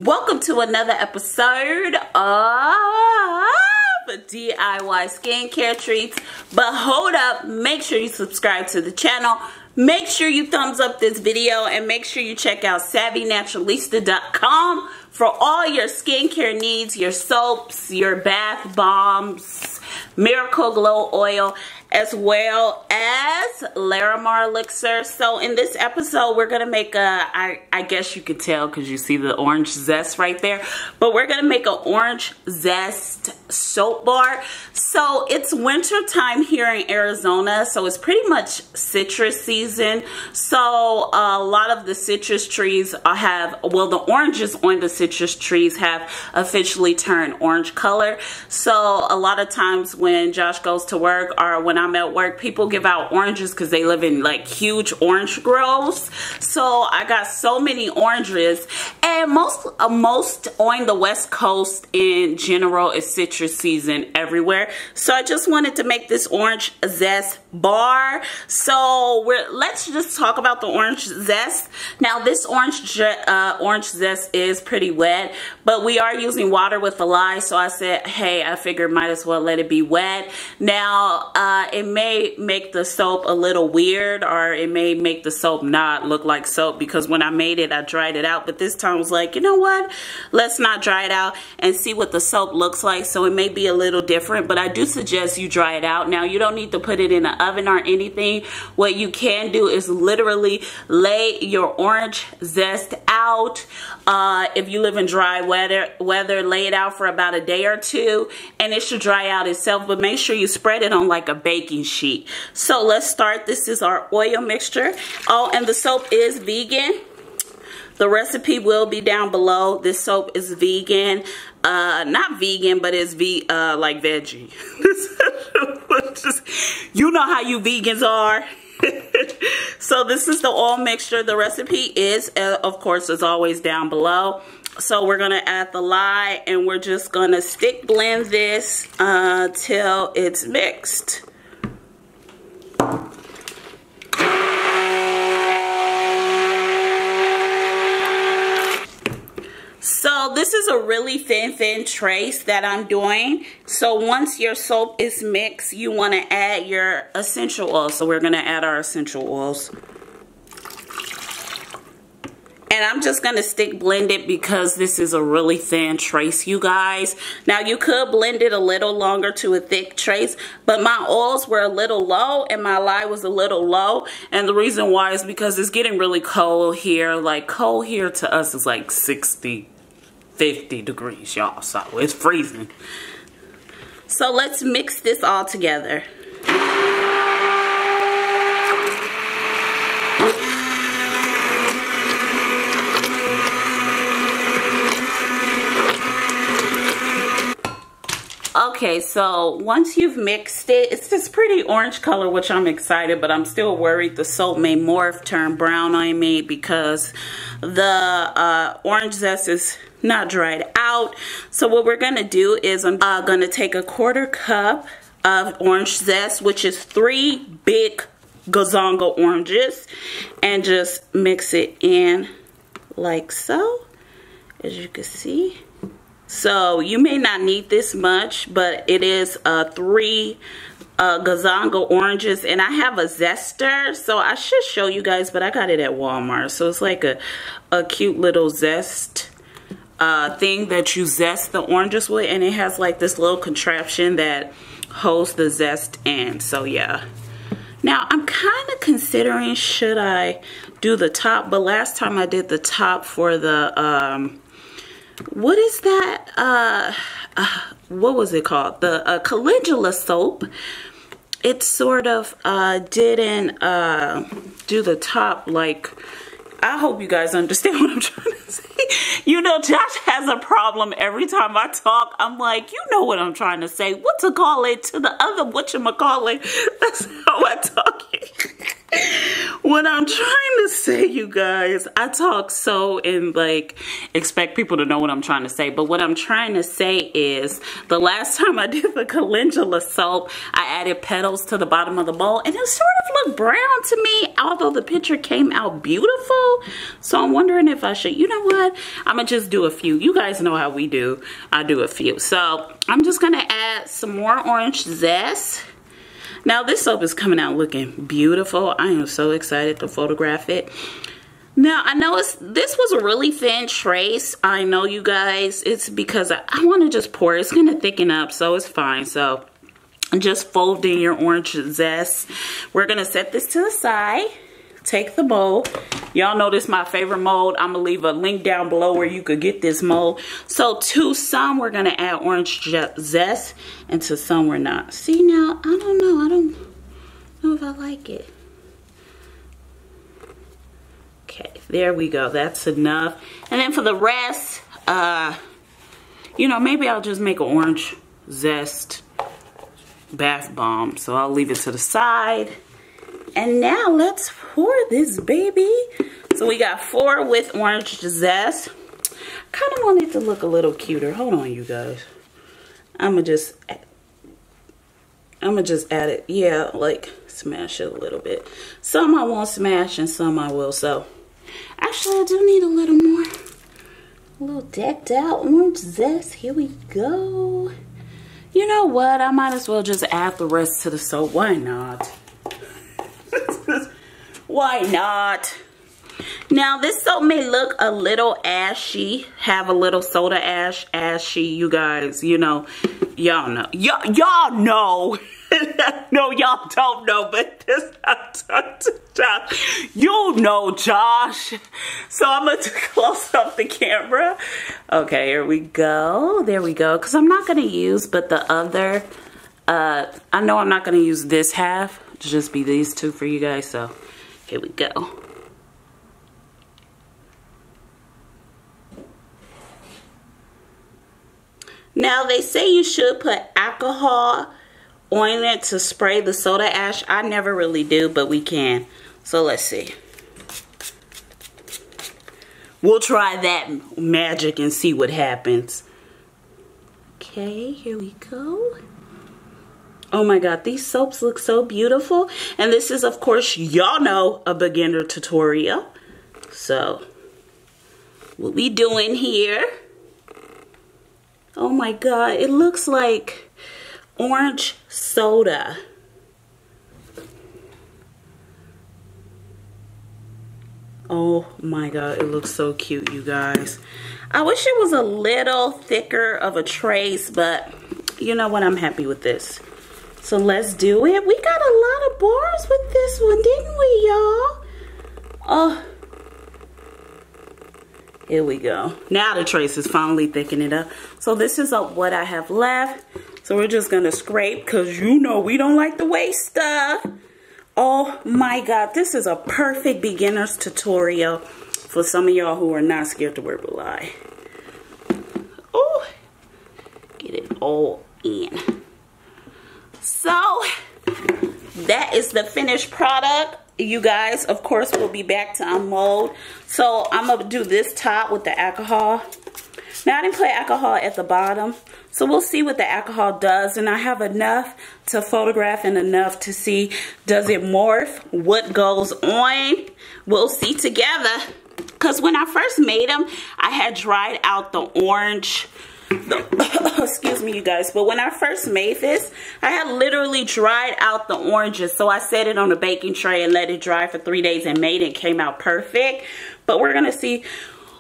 Welcome to another episode of DIY skincare treats. But hold up, make sure you subscribe to the channel. Make sure you thumbs up this video and make sure you check out SavvyNaturalista.com for all your skincare needs, your soaps, your bath bombs, Miracle Glow oil, as well as Larimar elixir. So in this episode, we're gonna make a, I guess you could tell because you see the orange zest right there, but we're gonna make an orange zest soap bar. So it's winter time here in Arizona, so it's pretty much citrus season. So a lot of the citrus trees have, well, the oranges on the citrus trees have officially turned orange color. So a lot of times when Josh goes to work or when I'm at work, people give out oranges because they live in like huge orange groves. So I got so many oranges, and most on the West Coast in general is citrus season everywhere. So I just wanted to make this orange zest bar. So let's just talk about the orange zest. Now this orange zest is pretty wet, but we are using water with a lye. So I said, hey, I figured might as well let it be wet. Now it may make the soap a little weird, or it may make the soap not look like soap, because when I made it I dried it out, but this time I was like, you know what, let's not dry it out and see what the soap looks like. So it may be a little different, but I do suggest you dry it out. Now you don't need to put it in the oven or anything. What you can do is literally lay your orange zest out. If you live in dry weather, lay it out for about a day or two and it should dry out itself, but make sure you spread it on like a baking sheet. So let's start. This is our oil mixture. Oh, and the soap is vegan. The recipe will be down below. This soap is vegan. Not vegan, but it's like veggie. You know how you vegans are. So this is the oil mixture. The recipe is, of course, as always, down below. So we're gonna add the lye and we're just gonna stick blend this till it's mixed. So this is a really thin trace that I'm doing. So once your soap is mixed, you want to add your essential oils. So we're going to add our essential oils. And I'm just going to stick blend it because this is a really thin trace, you guys. Now you could blend it a little longer to a thick trace, but my oils were a little low and my lye was a little low. And the reason why is because it's getting really cold here. Like cold here to us is like 60, 50 degrees, y'all. So it's freezing. So let's mix this all together. Okay, so once you've mixed it, it's this pretty orange color, which I'm excited, but I'm still worried the soap may morph, turn brown on me because the orange zest is not dried out. So what we're gonna do is I'm gonna take a 1/4 cup of orange zest, which is 3 big gazonga oranges, and just mix it in like so, as you can see. So you may not need this much, but it is 3 gazonga oranges, and I have a zester, so I should show you guys, but I got it at Walmart. So it's like a cute little zest thing that you zest the oranges with, and it has like this little contraption that holds the zest in. So yeah. Now I'm kind of considering should I do the top, but last time I did the top for the what is that? What was it called? The calendula soap. It sort of didn't do the top. Like, I hope you guys understand what I'm trying to say. You know, Josh has a problem every time I talk. I'm like, you know what I'm trying to say. What to call it to the other whatchamacallit. That's how I talk. What I'm trying to say, you guys, I talk so and like expect people to know what I'm trying to say, but what I'm trying to say is the last time I did the calendula soap, I added petals to the bottom of the bowl and it sort of looked brown to me, although the picture came out beautiful. So I'm wondering if I should, you know what, I'm gonna just do a few. You guys know how we do. I do a few. So I'm just gonna add some more orange zest. Now this soap is coming out looking beautiful. I am so excited to photograph it. Now I know this was a really thin trace. I know, you guys, it's because I want to just pour it. It's going to thicken up, so it's fine. So just fold in your orange zest. We're going to set this to the side. Take the mold. Y'all know this is my favorite mold. I'm going to leave a link down below where you could get this mold. So to some we're going to add orange zest and to some we're not. See, now, I don't know if I like it. Okay, there we go. That's enough. And then for the rest, you know, maybe I'll just make an orange zest bath bomb. So I'll leave it to the side. And now let's pour this baby. So we got 4 with orange zest. Kind of want it to look a little cuter. Hold on, you guys. I'ma just add it. Yeah, like smash it a little bit. Some I won't smash and some I will. So actually I do need a little more. A little decked out orange zest. Here we go. You know what? I might as well just add the rest to the soap. Why not? Why not? Now this soap may look a little ashy, have a little soda ash, ashy, you guys, you know, y'all know. Y'all know. No, y'all don't know, but you know, Josh. So I'm going to close up the camera. Okay, here we go. There we go. Because I'm not going to use, but the other, I know I'm not going to use this half. It'll just be these two for you guys. So here we go. Now they say you should put alcohol on it to spray the soda ash. I never really do, but we can. So let's see. We'll try that magic and see what happens. Okay, here we go. Oh my God, these soaps look so beautiful. And this is, of course, y'all know, a beginner tutorial. So what we doing here? Oh my God, it looks like orange soda. Oh my God, it looks so cute, you guys. I wish it was a little thicker of a trace, but you know what? I'm happy with this. So let's do it. We got a lot of bars with this one, didn't we, y'all? Oh, here we go. Now the trace is finally thickening up. So this is what I have left. So we're just gonna scrape, because you know we don't like to waste stuff. Oh my God, this is a perfect beginner's tutorial for some of y'all who are not scared to wear Belay. Oh, get it all in. So that is the finished product. You guys, of course, we'll be back to unmold. So I'm gonna do this top with the alcohol. Now I didn't put alcohol at the bottom, so we'll see what the alcohol does. And I have enough to photograph and enough to see, does it morph? What goes on? We'll see together. Because when I first made them, I had dried out the orange. Excuse me, you guys, but when I first made this, I had literally dried out the oranges. So I set it on a baking tray and let it dry for 3 days and made it. It came out perfect. But we're gonna see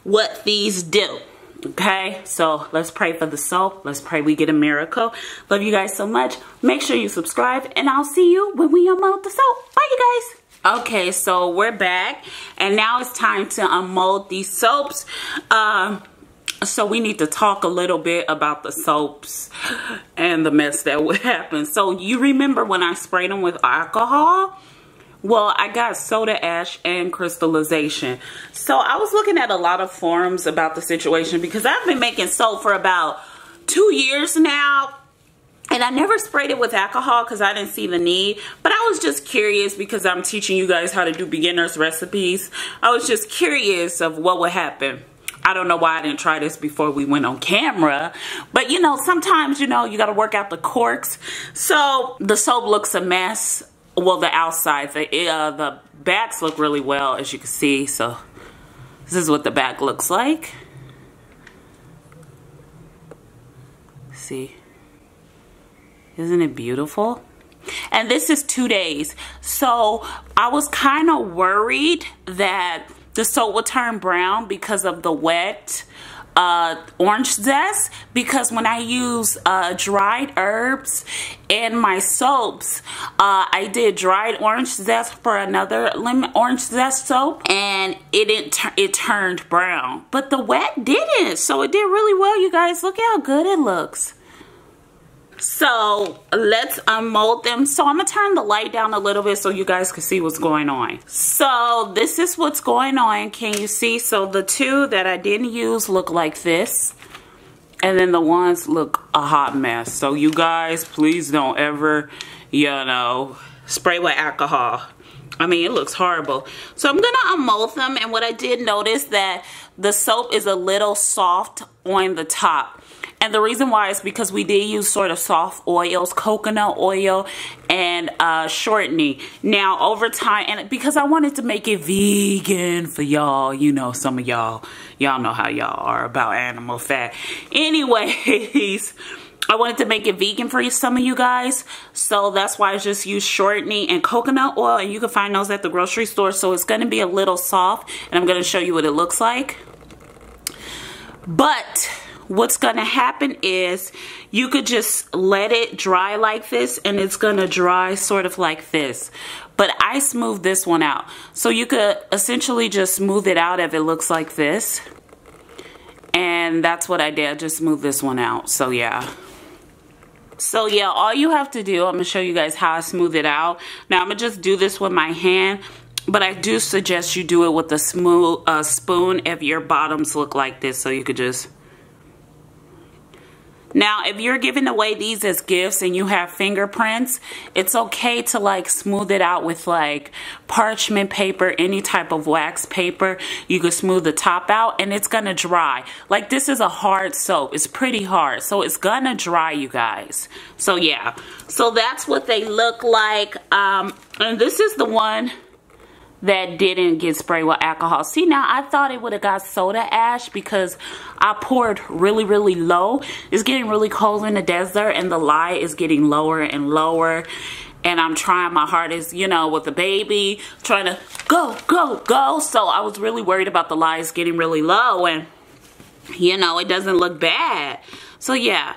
what these do. Okay, so let's pray for the soap. Let's pray we get a miracle. Love you guys so much. Make sure you subscribe, and I'll see you when we unmold the soap. Bye, you guys. Okay, so we're back, and now it's time to unmold these soaps. So we need to talk a little bit about the soaps and the mess that would happen. So you remember when I sprayed them with alcohol? Well, I got soda ash and crystallization. So I was looking at a lot of forums about the situation because I've been making soap for about 2 years now. And I never sprayed it with alcohol because I didn't see the need. But I was just curious because I'm teaching you guys how to do beginner's recipes. I was just curious of what would happen. I don't know why I didn't try this before we went on camera. But, you know, sometimes, you know, you got to work out the corks. So the soap looks a mess. Well, the outside. The backs look really well, as you can see. So this is what the back looks like. See? Isn't it beautiful? And this is 2 days. So I was kind of worried that the soap would turn brown because of the wet orange zest. Because when I use dried herbs in my soaps, I did dried orange zest for another lemon orange zest soap, and it turned brown. But the wet didn't. So it did really well, you guys. Look how good it looks. So let's unmold them. So I'm gonna turn the light down a little bit so you guys can see what's going on. So this is what's going on. Can you see? So the two that I didn't use look like this, and then the ones look a hot mess. So you guys, please don't ever, you know, spray with alcohol. I mean, it looks horrible. So I'm gonna unmold them, and what I did notice that the soap is a little soft on the top. And the reason why is because we did use sort of soft oils, coconut oil and shortening. Now over time, and because I wanted to make it vegan for y'all, you know, some of y'all know how y'all are about animal fat. Anyways, I wanted to make it vegan for some of you guys. So that's why I just used shortening and coconut oil, and you can find those at the grocery store. So it's gonna be a little soft, and I'm gonna show you what it looks like. But what's gonna happen is you could just let it dry like this, and it's gonna dry sort of like this. But I smoothed this one out. So you could essentially just smooth it out if it looks like this. And that's what I did, I just smoothed this one out. So yeah. So yeah, all you have to do, I'm gonna show you guys how I smooth it out. Now I'm gonna just do this with my hand, but I do suggest you do it with a smooth spoon if your bottoms look like this, so you could just. Now, if you're giving away these as gifts and you have fingerprints, it's okay to like smooth it out with like parchment paper, any type of wax paper. You can smooth the top out and it's gonna dry. Like this is a hard soap. It's pretty hard. So it's gonna dry, you guys. So yeah. So that's what they look like. And this is the one that didn't get sprayed with alcohol. See, now I thought it would have got soda ash because I poured really, really low. It's getting really cold in the desert and the light is getting lower and lower. And I'm trying my hardest, you know, with the baby, trying to go, go, go. So I was really worried about the lights getting really low, and, you know, it doesn't look bad. So yeah.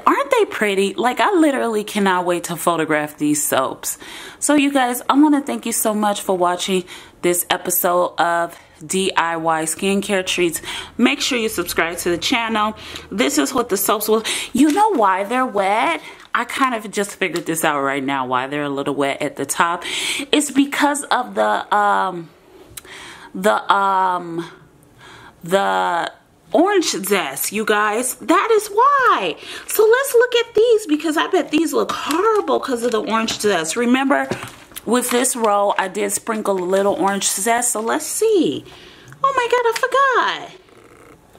Aren't they pretty? Like, I literally cannot wait to photograph these soaps. So you guys, I want to thank you so much for watching this episode of DIY skincare treats. Make sure you subscribe to the channel. This is what the soaps will. You know why they're wet? I kind of just figured this out right now, why they're a little wet at the top. It's because of the orange zest, you guys. That is why. So let's look at these, because I bet these look horrible because of the orange zest. Remember, with this roll, I did sprinkle a little orange zest. So let's see. Oh my God, I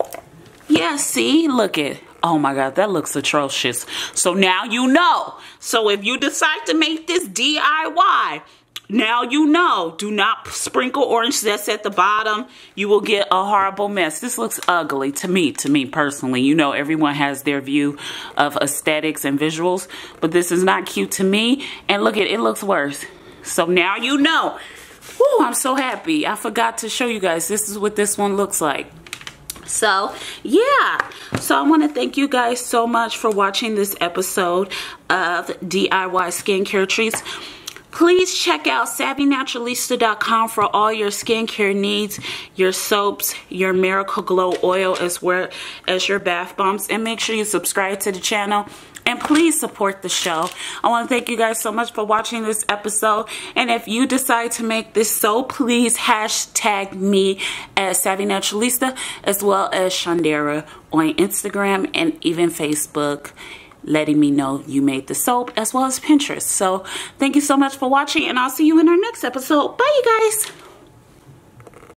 forgot. Yeah, see? Look it. Oh my God, that looks atrocious. So now you know. So if you decide to make this DIY, now you know, do not sprinkle orange zest at the bottom. You will get a horrible mess. This looks ugly to me personally. You know, everyone has their view of aesthetics and visuals, but this is not cute to me. And look, it looks worse. So now you know. Woo, I'm so happy. I forgot to show you guys. This is what this one looks like. So yeah, so I want to thank you guys so much for watching this episode of DIY skincare treats. Please check out savvynaturalista.com for all your skincare needs, your soaps, your Miracle Glow oil, as well as your bath bombs. And make sure you subscribe to the channel. And please support the show. I want to thank you guys so much for watching this episode. And if you decide to make this soap, please hashtag me at savvynaturalista, as well as Chandera on Instagram and even Facebook. letting me know you made the soap, as well as Pinterest. So thank you so much for watching, and I'll see you in our next episode. Bye, you guys.